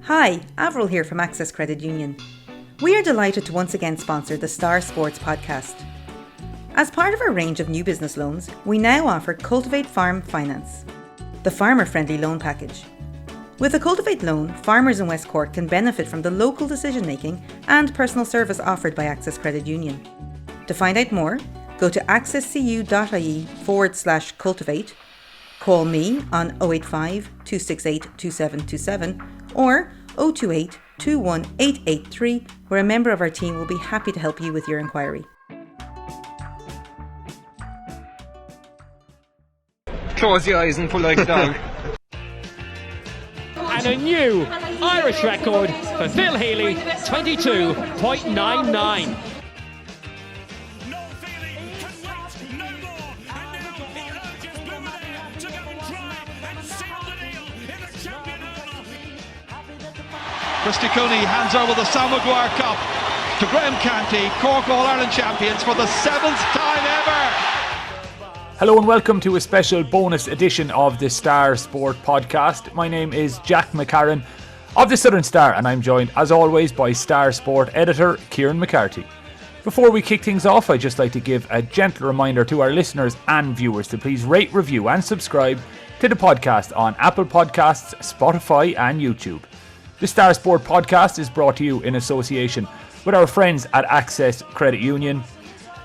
Hi, Avril here from Access Credit Union. We are delighted to once again sponsor the Star Sports podcast. As part of our range of new business loans, we now offer Cultivate Farm Finance, the farmer-friendly loan package. With a Cultivate loan, farmers in West Cork can benefit from the local decision-making and personal service offered by Access Credit Union. To find out more, go to accesscu.ie/cultivate, call me on 085 268 2727 or 028 21883, where a member of our team will be happy to help you with your inquiry. Close your eyes and pull like a dog. And a new Irish record for Phil Healy, 22.99. Christy Cooney hands over the Sam Maguire Cup to Graham Canty, Cork All-Ireland champions for the 7th time ever. Hello and welcome to a special bonus edition of the Star Sport podcast. My name is Jack McCarran of the Southern Star and I'm joined as always by Star Sport editor Kieran McCarthy. Before we kick things off, I'd just like to give a gentle reminder to our listeners and viewers to please rate, review and subscribe to the podcast on Apple Podcasts, Spotify and YouTube. The Star Sport podcast is brought to you in association with our friends at Access Credit Union.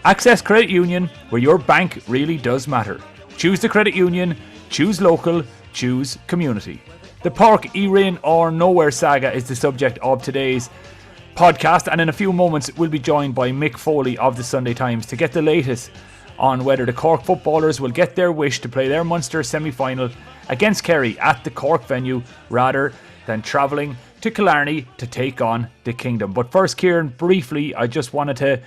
Access Credit Union, where your bank really does matter. Choose the credit union, choose local, choose community. The Páirc Uí Rinn or Nowhere saga is the subject of today's podcast, and in a few moments we'll be joined by Mick Foley of the Sunday Times to get the latest on whether the Cork footballers will get their wish to play their Munster semi-final against Kerry at the Cork venue rather than travelling to Killarney to take on the Kingdom. But first, Kieran, briefly, I just wanted to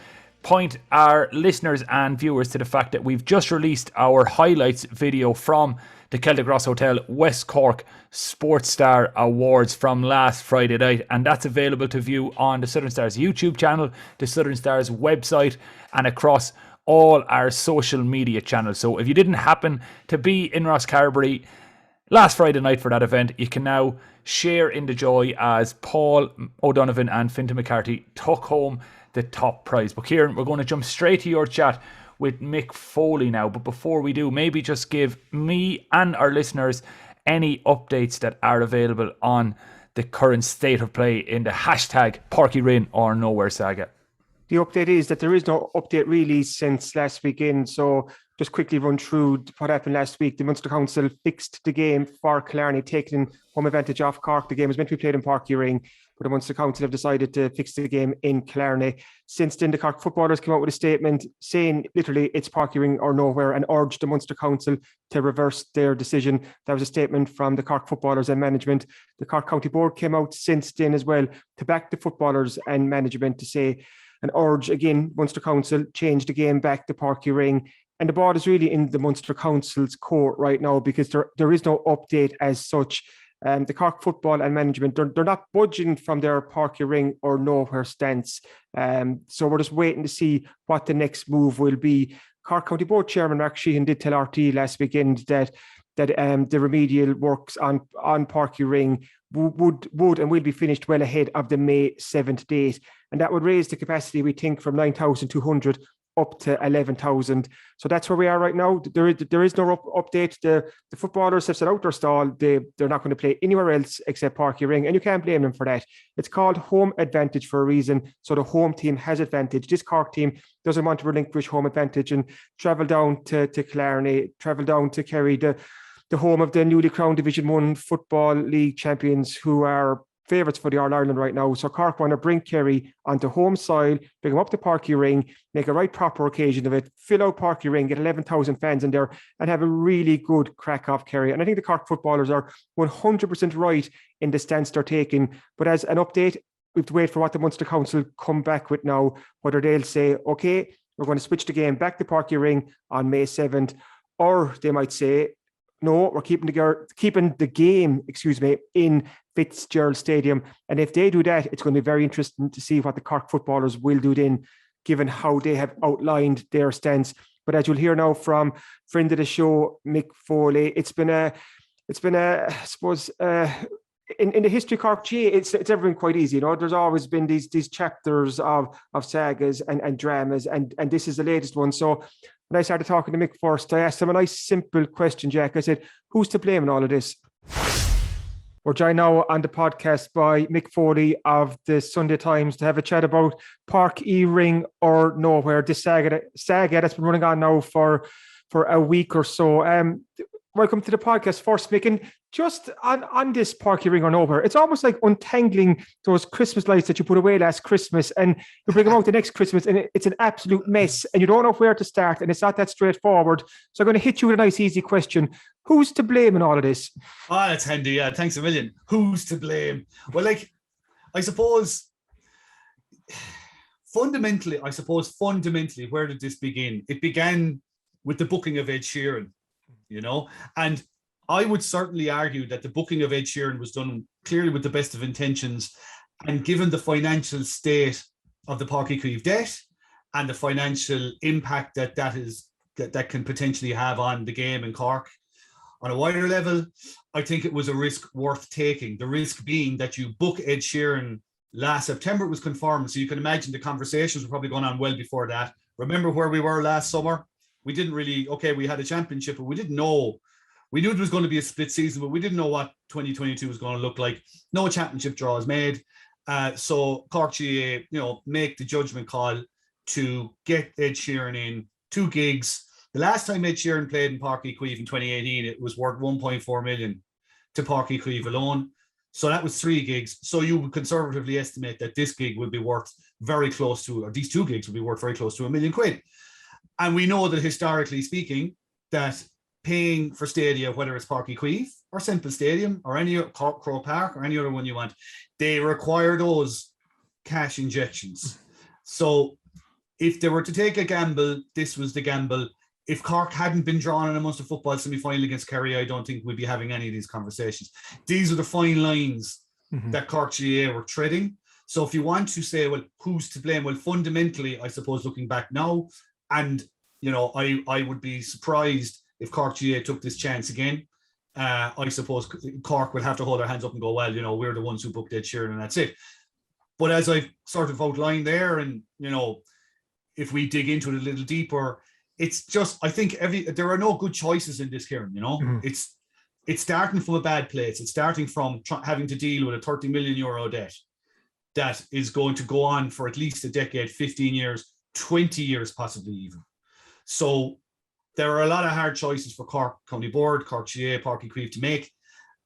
point our listeners and viewers to the fact that we've just released our highlights video from the Celtic Ross Hotel West Cork Sports Star Awards from last Friday night, and that's available to view on the Southern Stars YouTube channel, the Southern Stars website, and across all our social media channels. So if you didn't happen to be in Rosscarbery last Friday night for that event, you can now share in the joy as Paul O'Donovan and Fintan McCarthy took home the top prize. But Kieran, we're going to jump straight to your chat with Mick Foley now. But before we do, maybe just give me and our listeners any updates that are available on the current state of play in the hashtag Páirc Uí Rinn or Nowhere saga. The update is that there is no update really since last weekend. So just quickly run through what happened last week. The Munster Council fixed the game for Killarney, taking home advantage off Cork. The game was meant to be played in Páirc Uí Rinn, but the Munster Council have decided to fix the game in Killarney. Since then, the Cork footballers came out with a statement saying literally it's Páirc Uí Rinn or nowhere and urged the Munster Council to reverse their decision. That was a statement from the Cork footballers and management. The Cork County Board came out since then as well to back the footballers and management to say and urge again Munster Council change the game back to Páirc Uí Rinn. And the ball is really in the Munster Council's court right now because there is no update as such. The Cork football and management, they're not budging from their Páirc Uí Rinn or nowhere stance. So we're just waiting to see what the next move will be. Cork County Board Chairman Mark Sheehan did tell RT last weekend that the remedial works on Páirc Uí Rinn would and will be finished well ahead of the May 7th date. And that would raise the capacity, we think, from 9,200 up to 11,000. So that's where we are right now. There is no update. The footballers have set out their stall. They're not going to play anywhere else except Páirc Uí Rinn, and you can't blame them for that. It's called home advantage for a reason. So the home team has advantage. This Cork team doesn't want to relinquish home advantage and travel down to Killarney, travel down to Kerry, the home of the newly crowned Division 1 Football League champions who are favourites for the All-Ireland right now. So Cork want to bring Kerry onto home soil, bring them up to Páirc Uí Rinn, make a right proper occasion of it, fill out Páirc Uí Rinn, get 11,000 fans in there and have a really good crack off Kerry. And I think the Cork footballers are 100% right in the stance they're taking. But as an update, we have to wait for what the Munster Council come back with now, whether they'll say, okay, we're going to switch the game back to Páirc Uí Rinn on May 7th, or they might say, no, we're keeping the game, in Fitzgerald Stadium. And if they do that, it's going to be very interesting to see what the Cork footballers will do then, given how they have outlined their stance. But as you'll hear now from friend of the show, Mick Foley, it's been a in the history of Cork GA, it's ever been quite easy. There's always been these chapters of sagas and dramas, and this is the latest one. So when I started talking to Mick first, I asked him a nice simple question, Jack. I said, who's to blame in all of this? We're joined now on the podcast by Mick Foley of the Sunday Times to have a chat about Páirc Uí Rinn or Nowhere, this saga that's been running on now for a week or so. Welcome to the podcast first, Mick. And just on this Páirc Uí Rinn or Nowhere, it's almost like untangling those Christmas lights that you put away last Christmas and you bring them out the next Christmas and it's an absolute mess and you don't know where to start and it's not that straightforward. So I'm going to hit you with a nice, easy question. Who's to blame in all of this? Oh, that's handy. Yeah, thanks a million. Who's to blame? Well, I suppose fundamentally, where did this begin? It began with the booking of Ed Sheeran, and I would certainly argue that the booking of Ed Sheeran was done clearly with the best of intentions, and given the financial state of the Páirc Uí Rinn debt and the financial impact that can potentially have on the game in Cork on a wider level, I think it was a risk worth taking. The risk being that you book Ed Sheeran last September, it was confirmed, so you can imagine the conversations were probably going on well before that. Remember where we were last summer? We didn't really, we had a championship, but we didn't know. We knew it was going to be a split season, but we didn't know what 2022 was going to look like. No championship draws made. So Cork GA, make the judgment call to get Ed Sheeran in 2 gigs. The last time Ed Sheeran played in Páirc Uí Rinn in 2018, it was worth 1.4 million to Páirc Uí Rinn alone. So that was 3 gigs. So you would conservatively estimate that this gig would be worth very close to, or these 2 gigs would be worth very close to £1 million. And we know that historically speaking, that paying for stadia, whether it's Páirc Uí Rinn or Semple Stadium or any Crow Park or any other one you want, they require those cash injections. So if they were to take a gamble, this was the gamble. If Cork hadn't been drawn in a Munster football semi-final against Kerry, I don't think we'd be having any of these conversations. These are the fine lines that Cork GA were treading. So if you want to say, well, who's to blame? Well, fundamentally, I suppose looking back now, and I would be surprised if Cork GA took this chance again. I suppose Cork would have to hold their hands up and go, well, we're the ones who booked Ed Sheeran and that's it. But as I've sort of outlined there, and if we dig into it a little deeper, it's just, I think there are no good choices in this, Kieran. It's starting from a bad place. It's starting from having to deal with a 30 million euro debt that is going to go on for at least a decade, 15 years, 20 years, possibly even. So there are a lot of hard choices for Cork County Board, Cork GA, Páirc Uí Rinn to make.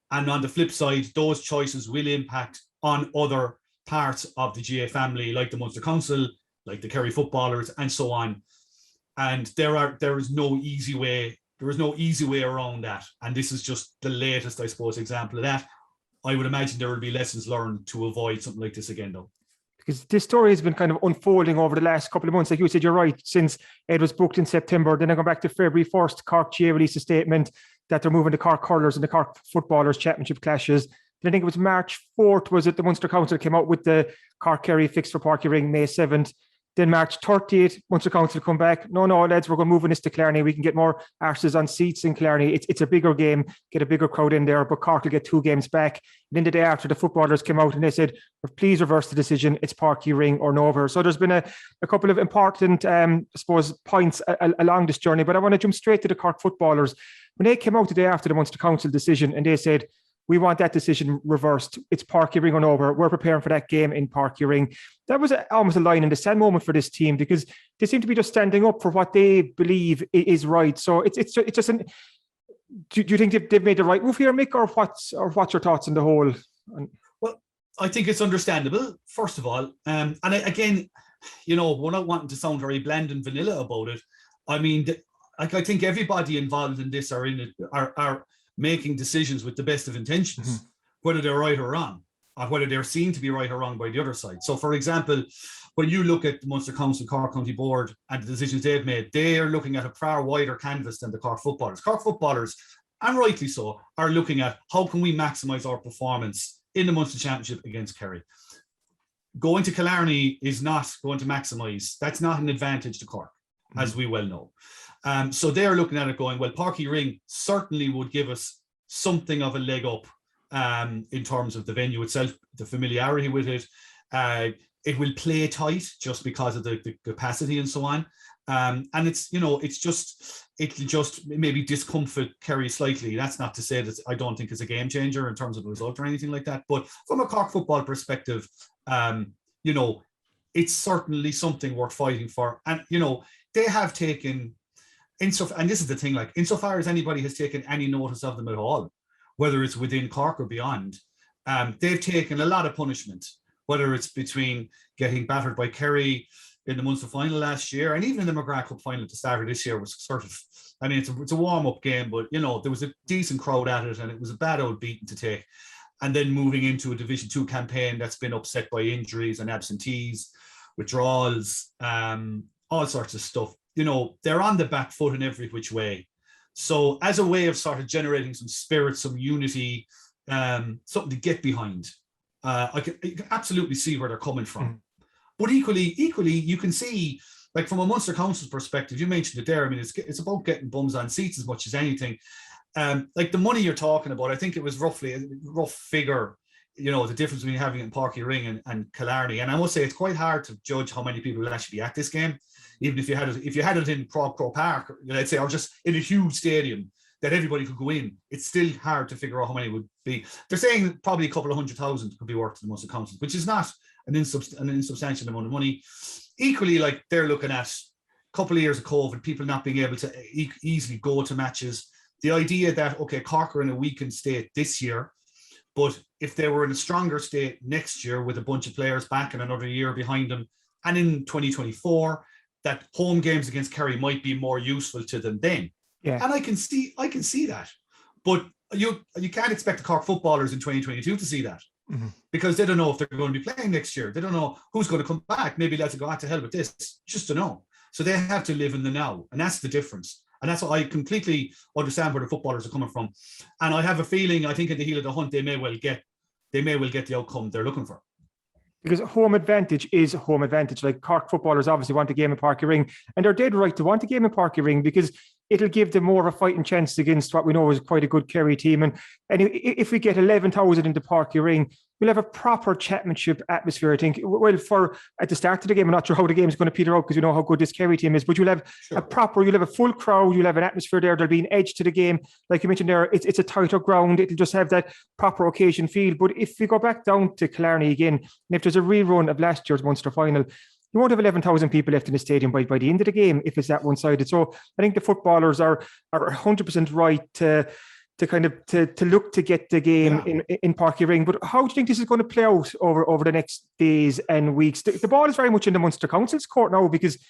And on the flip side, those choices will impact on other parts of the GA family, like the Munster Council, like the Kerry footballers, and so on. And there is no easy way around that. And this is just the latest, I suppose, example of that. I would imagine there will be lessons learned to avoid something like this again, though. Because this story has been kind of unfolding over the last couple of months. Like you said, you're right, since Ed was booked in September, then I go back to February 1st, Cork GA released a statement that they're moving the Cork Hurlers and the Cork Footballers Championship clashes. Then I think it was March 4th, was it, the Munster Council came out with the Cork Kerry fixed for Páirc Uí Rinn May 7th. Then March 30th, Munster Council come back. No, lads, we're going to move this to Killarney. We can get more arses on seats in Killarney. It's a bigger game, get a bigger crowd in there, but Cork will get 2 games back. And then the day after, the footballers came out and they said, please reverse the decision. It's Páirc Uí Rinn or Nowhere. So there's been a couple of important, I suppose, points along this journey. But I want to jump straight to the Cork footballers. When they came out the day after the Munster Council decision and they said, we want that decision reversed. It's Páirc Uí Rinn or Nowhere. We're preparing for that game in Páirc Uí Rinn. That was almost a line in the sand moment for this team because they seem to be just standing up for what they believe is right. So it's just an. Do you think they've made the right move here, Mick, or what's your thoughts on the whole? Well, I think it's understandable, first of all, and again, we're not wanting to sound very bland and vanilla about it. I mean, I think everybody involved in this are making decisions with the best of intentions, whether they're right or wrong, or whether they're seen to be right or wrong by the other side. So, for example, when you look at the Munster Council, Cork County Board, and the decisions they've made, they are looking at a far wider canvas than the Cork footballers. Cork footballers, and rightly so, are looking at how can we maximise our performance in the Munster Championship against Kerry. Going to Killarney is not going to maximise. That's not an advantage to Cork, as we well know. So they're looking at it going, well, Páirc Uí Rinn certainly would give us something of a leg up in terms of the venue itself, the familiarity with it. It will play tight just because of the capacity and so on. And it'll just maybe discomfort Kerry slightly. That's not to say that I don't think it's a game changer in terms of the result or anything like that. But from a Cork football perspective, it's certainly something worth fighting for. And, they have taken, and this is the thing, like, insofar as anybody has taken any notice of them at all, whether it's within Cork or beyond, they've taken a lot of punishment, whether it's between getting battered by Kerry in the Munster final last year, and even in the McGrath Cup final at the start of this year was sort of, it's a warm-up game, but, there was a decent crowd at it, and it was a bad old beating to take. And then moving into a Division 2 campaign that's been upset by injuries and absentees, withdrawals, all sorts of stuff. They're on the back foot in every which way. So as a way of sort of generating some spirit, some unity, something to get behind, you can absolutely see where they're coming from. But equally, you can see, like, from a Munster Council's perspective, you mentioned it there. It's about getting bums on seats as much as anything. Like the money you're talking about, I think it was roughly a rough figure, the difference between having it in Páirc Uí Rinn and Killarney. And I must say, it's quite hard to judge how many people will actually be at this game, even if you had it in Crow Park, let's say, or just in a huge stadium that everybody could go in. It's still hard to figure out how many would be. They're saying probably a couple of 100,000 could be worth to the Munster Council, which is not an insubstantial amount of money. Equally, like, they're looking at a couple of years of COVID, people not being able to easily go to matches. The idea that, okay, Cork are in a weakened state this year, but if they were in a stronger state next year with a bunch of players back and another year behind them, and in 2024, that home games against Kerry might be more useful to them then. Yeah. And I can see that. But you can't expect the Cork footballers in 2022 to see that, because they don't know if they're going to be playing next year. They don't know who's going to come back. Maybe let's go out to hell with this, just to know. So they have to live in the now, and that's the difference. And that's what I completely understand where the footballers are coming from. And I have a feeling, I think in the heel of the hunt, they may well get the outcome they're looking for. Because home advantage is home advantage. Like, Cork footballers obviously want a game in Páirc Uí Rinn, and they're dead right to want a game in Páirc Uí Rinn, because it'll give them more of a fighting chance against what we know is quite a good Kerry team. And if we get 11,000 into Páirc Uí Rinn, we'll have a proper championship atmosphere, I think. Well, at the start of the game, I'm not sure how the game is going to peter out, because you know how good this Kerry team is, but you'll have you'll have a full crowd, you'll have an atmosphere there, there'll be an edge to the game. Like you mentioned there, it's a tighter ground, it'll just have that proper occasion feel. But if we go back down to Killarney again, and if there's a rerun of last year's Munster final, you won't have 11,000 people left in the stadium by the end of the game if it's that one-sided. So I think the footballers are 100% right to look to get the game in Páirc Uí Rinn. But how do you think this is going to play out over the next days and weeks? The ball is very much in the Munster Council's court now, because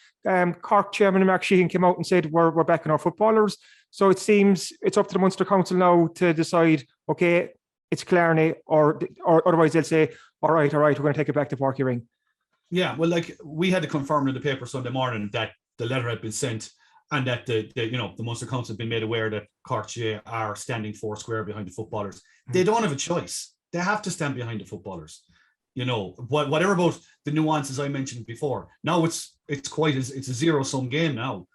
Cork Chairman Mark Sheehan came out and said we're backing our footballers. So it seems it's up to the Munster Council now to decide, okay, it's Killarney, or otherwise they'll say, all right, we're going to take it back to Páirc Uí Rinn. Yeah, well, like, we had to confirm in the paper Sunday morning that the letter had been sent, and that the Munster Council had been made aware that Cork GA are standing four square behind the footballers. They don't have a choice. They have to stand behind the footballers. Whatever about the nuances I mentioned before. Now it's a zero-sum game now,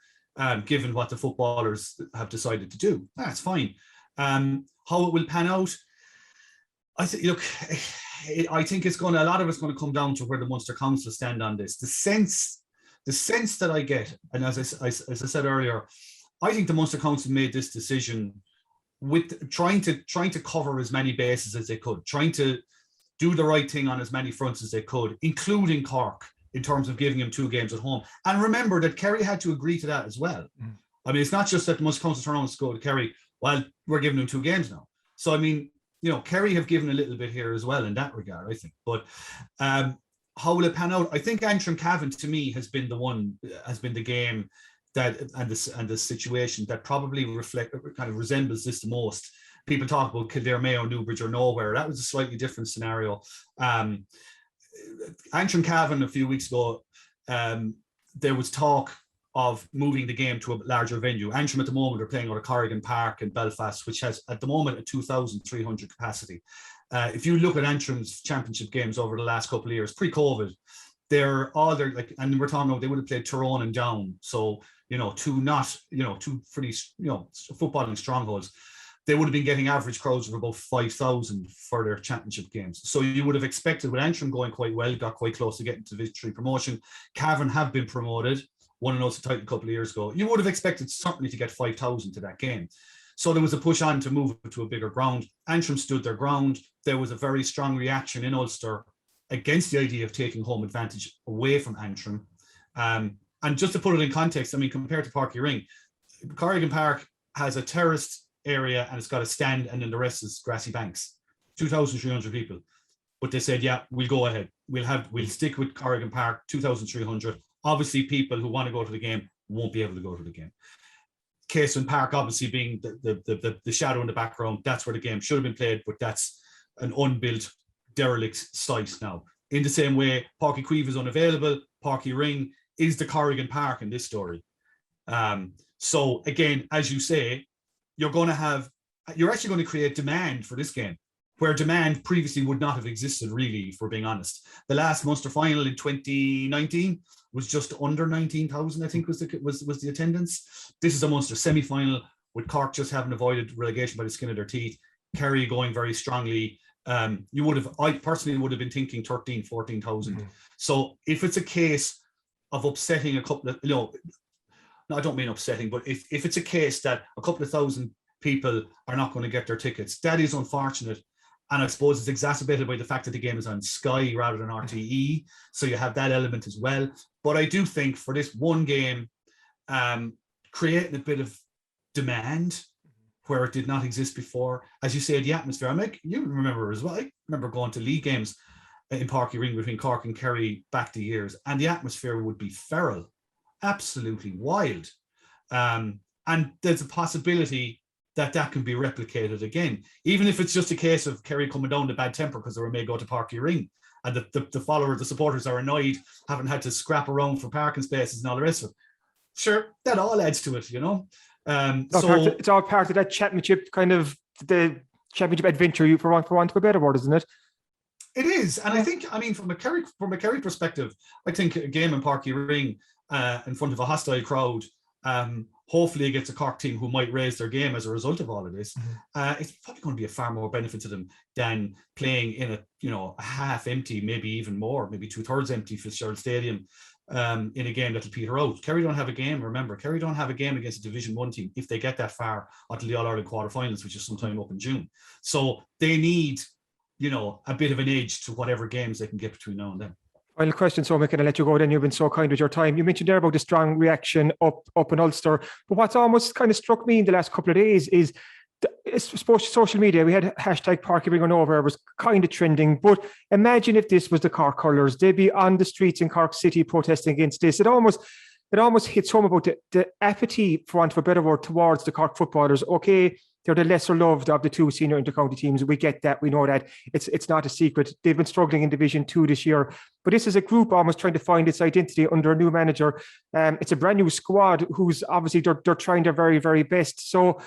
given what the footballers have decided to do. That's fine. How it will pan out, I think a lot of it's going to come down to where the Munster Council stand on this. The sense that I get, and as I said earlier, I think the Munster Council made this decision with trying to cover as many bases as they could, trying to do the right thing on as many fronts as they could, including Cork, in terms of giving him 2 games at home. And remember that Kerry had to agree to that as well. I mean, it's not just that the Munster Council turn around and go to Kerry, well, we're giving him 2 games now. So, I mean, Kerry have given a little bit here as well in that regard, I think. But how will it pan out? I think Antrim Cavan, to me, has been the game that and the situation that probably resembles this the most. People talk about Kildare, Mayo, Newbridge, or nowhere. That was a slightly different scenario. Antrim Cavan a few weeks ago, there was talk of moving the game to a larger venue. Antrim at the moment are playing out of Corrigan Park in Belfast, which has at the moment a 2,300 capacity. If you look at Antrim's championship games over the last couple of years, pre-COVID, and we're talking about they would have played Tyrone and Down. So, two pretty, footballing strongholds. they would have been getting average crowds of about 5,000 for their championship games. So you would have expected, with Antrim going quite well, got quite close to getting to victory promotion. Cavan have been promoted, won an Ulster title a couple of years ago. You would have expected certainly to get 5,000 to that game. So there was a push on to move it to a bigger ground. Antrim stood their ground. There was a very strong reaction in Ulster against the idea of taking home advantage away from Antrim. And just to put it in context, I mean, compared to Páirc Uí Rinn, Corrigan Park has a terraced area and it's got a stand, and then the rest is grassy banks. 2,300 people. But they said, yeah, we'll go ahead. We'll stick with Corrigan Park, 2,300. Obviously, people who want to go to the game won't be able to go to the game. Caseman Park obviously being the shadow in the background. That's where the game should have been played, but that's an unbuilt, derelict site now. In the same way, Páirc Uí Chaoimh is unavailable. Páirc Uí Rinn is the Corrigan Park in this story. So again, as you say, you're actually going to create demand for this game, where demand previously would not have existed, really, if we're being honest. The last Munster final in 2019 was just under 19,000, I think was the attendance. This is a Munster semi-final, with Cork just having avoided relegation by the skin of their teeth. Kerry going very strongly. I personally would have been thinking 13, 14,000. Mm-hmm. So if it's a case of upsetting a couple of, no, I don't mean upsetting, but if it's a case that a couple of thousand people are not going to get their tickets, that is unfortunate. And I suppose it's exacerbated by the fact that the game is on Sky rather than RTE. So you have that element as well. But I do think for this one game, creating a bit of demand where it did not exist before, as you say, the atmosphere. I mean, you remember as well. I remember going to league games in Páirc Uí Rinn between Cork and Kerry back the years, and the atmosphere would be feral, absolutely wild. And there's a possibility that can be replicated again, even if it's just a case of Kerry coming down to bad temper because they were made go to Páirc Uí Rinn, and the supporters are annoyed, haven't had to scrap around for parking spaces and all the rest of it. Sure, that all adds to it, you know. It's all part of that championship, kind of the championship adventure, for want of a better word, isn't it? It is, and I think, I mean, from a Kerry perspective, I think a game in Páirc Uí Rinn in front of a hostile crowd, hopefully against a Cork team who might raise their game as a result of all of this, it's probably going to be a far more benefit to them than playing in a half empty, maybe even more, maybe 2/3 empty Fitzgerald Stadium in a game that'll peter out. Kerry don't have a game. Remember, Kerry don't have a game against a Division 1 team if they get that far until the All-Ireland quarterfinals, which is sometime up in June. So they need, a bit of an edge to whatever games they can get between now and then. Final question, so Mick, and I'll let you go then. You've been so kind with your time. You mentioned there about the strong reaction up in Ulster, but what's almost kind of struck me in the last couple of days is social media. We had hashtag Páirc Uí Rinn over, was kind of trending, but imagine if this was the Cork colours. They'd be on the streets in Cork City protesting against this. It almost hits home about the apathy, for want of a better word, towards the Cork footballers. Okay, they're the lesser loved of the two senior intercounty teams. We get that. We know that. It's not a secret. They've been struggling in Division 2 this year. But this is a group almost trying to find its identity under a new manager. It's a brand new squad who's obviously they're trying their very, very best. So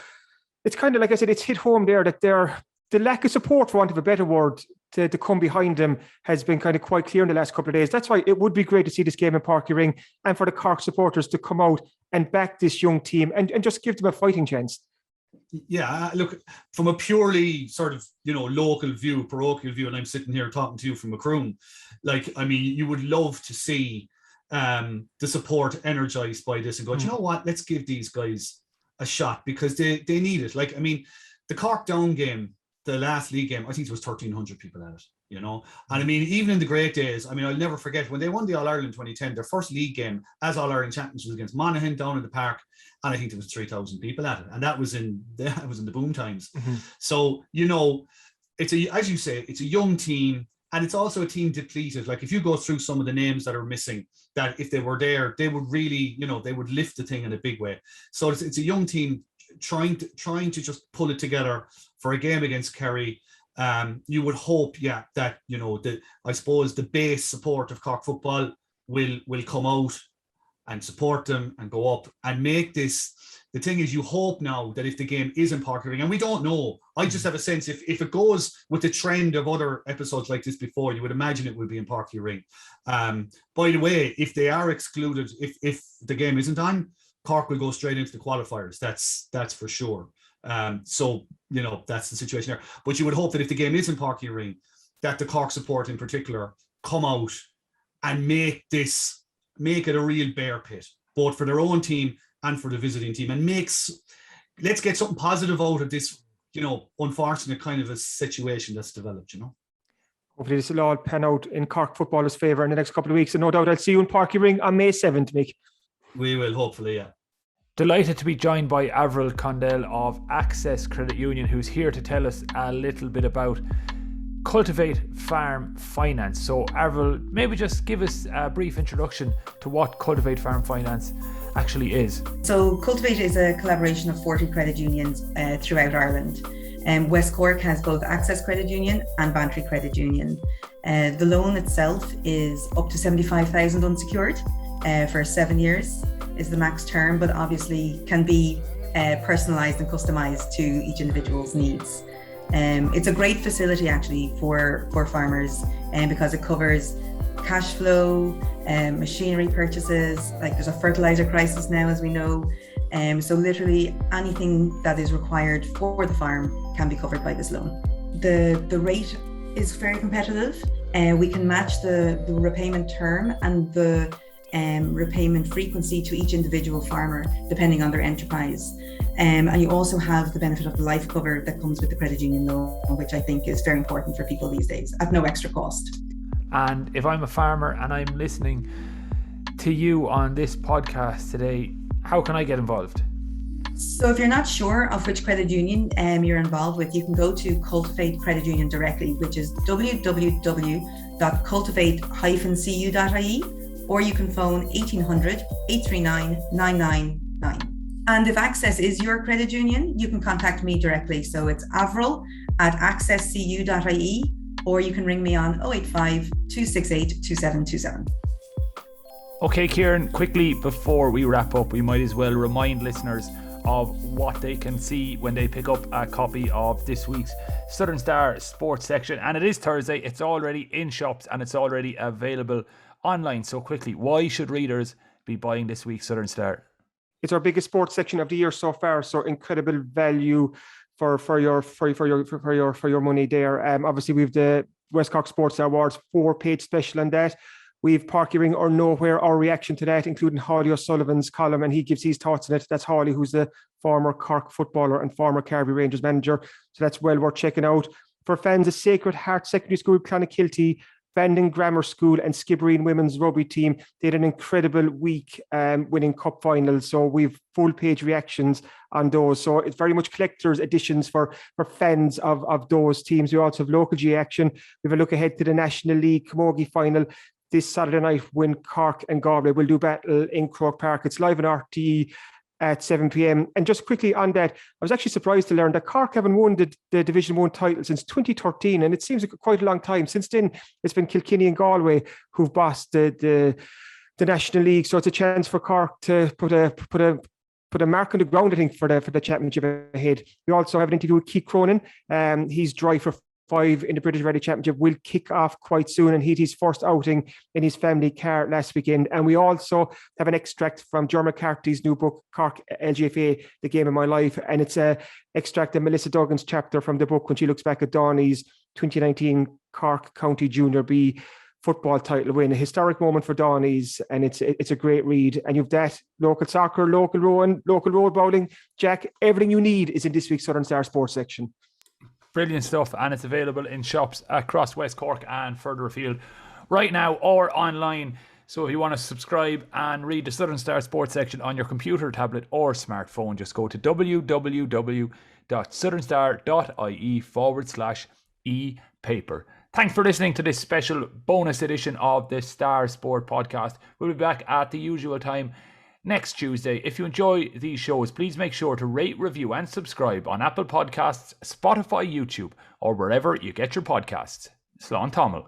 it's kind of, like I said, it's hit home there that the lack of support, for want of a better word, to come behind them has been kind of quite clear in the last couple of days. That's why it would be great to see this game in Páirc Uí Rinn and for the Cork supporters to come out and back this young team and just give them a fighting chance. Yeah, look, from a purely sort of, local view, parochial view, and I'm sitting here talking to you from Macroom, you would love to see the support energized by this and go, you know what, let's give these guys a shot because they need it. The Cork Down game, the last league game, I think there was 1,300 people at it, And even in the great days, I'll never forget when they won the All-Ireland 2010, their first league game as All-Ireland champions was against Monaghan down in the park, and I think there was 3,000 people at it, and that was in the boom times. Mm-hmm. So, as you say, it's a young team, and it's also a team depleted. Like if you go through some of the names that are missing, that if they were there, they would really, they would lift the thing in a big way. So it's a young team trying to just pull it together for a game against Kerry. You would hope, that I suppose the base support of Cork football will come out and support them and go up and make this. The thing is, you hope now that if the game is in Páirc Uí Rinn, and we don't know, I just have a sense if it goes with the trend of other episodes like this before, you would imagine it will be in Páirc Uí Rinn. By the way, if they are excluded, if the game isn't on, Cork will go straight into the qualifiers. That's for sure. So, that's the situation there. But you would hope that if the game is in Páirc Uí Rinn, that the Cork support in particular come out and make it a real bear pit, both for their own team and for the visiting team, and let's get something positive out of this, unfortunate kind of a situation that's developed, Hopefully this will all pan out in Cork footballers' favour in the next couple of weeks, and no doubt I'll see you in Páirc Uí Rinn on May 7th, Mick. We will, hopefully, yeah. Delighted to be joined by Avril Condell of Access Credit Union, who's here to tell us a little bit about Cultivate Farm Finance. So Avril, maybe just give us a brief introduction to what Cultivate Farm Finance actually is. So Cultivate is a collaboration of 40 credit unions throughout Ireland. West Cork has both Access Credit Union and Bantry Credit Union. The loan itself is up to 75,000 unsecured for 7 years is the max term, but obviously can be personalised and customised to each individual's needs. It's a great facility actually for farmers because it covers cash flow, machinery purchases, like there's a fertiliser crisis now, as we know. So literally anything that is required for the farm can be covered by this loan. The rate is very competitive. We can match the repayment term and the repayment frequency to each individual farmer depending on their enterprise. And you also have the benefit of the life cover that comes with the credit union loan, which I think is very important for people these days at no extra cost. And if I'm a farmer and I'm listening to you on this podcast today, how can I get involved? So if you're not sure of which credit union you're involved with, you can go to Cultivate Credit Union directly, which is www.cultivate-cu.ie, or you can phone 1800 839 999. And if Access is your credit union, you can contact me directly. So it's avril@accesscu.ie, or you can ring me on 085 268 2727. Okay, Kieran, quickly before we wrap up, we might as well remind listeners of what they can see when they pick up a copy of this week's Southern Star Sports section. And it is Thursday, it's already in shops and it's already available online. So quickly, why should readers be buying this week's Southern Star? It's our biggest sports section of the year so far, so incredible value for your money there. Obviously, we've the West Cork Sports Awards 4-page special on that. We've Páirc Uí Rinn or Nowhere, our reaction to that, including Hawley O'Sullivan's column, and he gives his thoughts on it. That's Hawley, who's the former Cork footballer and former Kerry Rangers manager. So that's well worth checking out. For fans, the Sacred Heart Secondary School, Clonakilty, Bandon Grammar School and Skibbereen women's rugby team, they had an incredible week winning cup finals. So we've full page reactions on those. So it's very much collector's editions for fans of those teams. We also have local G action. We have a look ahead to the National League Camogie final this Saturday night when Cork and Galway will do battle in Croke Park. It's live on RTE at 7 p.m. And just quickly on that, I was actually surprised to learn that Cork haven't won the Division 1 title since 2013, and it seems like quite a long time. Since then, it's been Kilkenny and Galway who've bossed the National League. So it's a chance for Cork to put a mark on the ground, I think, for the championship ahead. We also have an interview with Keith Cronin. He's dry for 5 in the British Rally Championship, will kick off quite soon, and he had his first outing in his family car last weekend. And we also have an extract from John McCarthy's new book, Cork LGFA, The Game of My Life, and it's a extract of Melissa Duggan's chapter from the book when she looks back at Donny's 2019 Cork County Junior B football title win, a historic moment for Donny's, and it's a great read. And you've that local soccer, local rowing, local road bowling. Jack, everything you need is in this week's Southern Star Sports section. Brilliant stuff, and it's available in shops across West Cork and further afield right now or online. So if you want to subscribe and read the Southern Star Sports section on your computer, tablet or smartphone, just go to www.southernStar.ie/e-paper. Thanks for listening to this special bonus edition of the Star Sport podcast. We'll be back at the usual time next Tuesday. If you enjoy these shows, please make sure to rate, review and subscribe on Apple Podcasts, Spotify, YouTube or wherever you get your podcasts. Slán Tamil.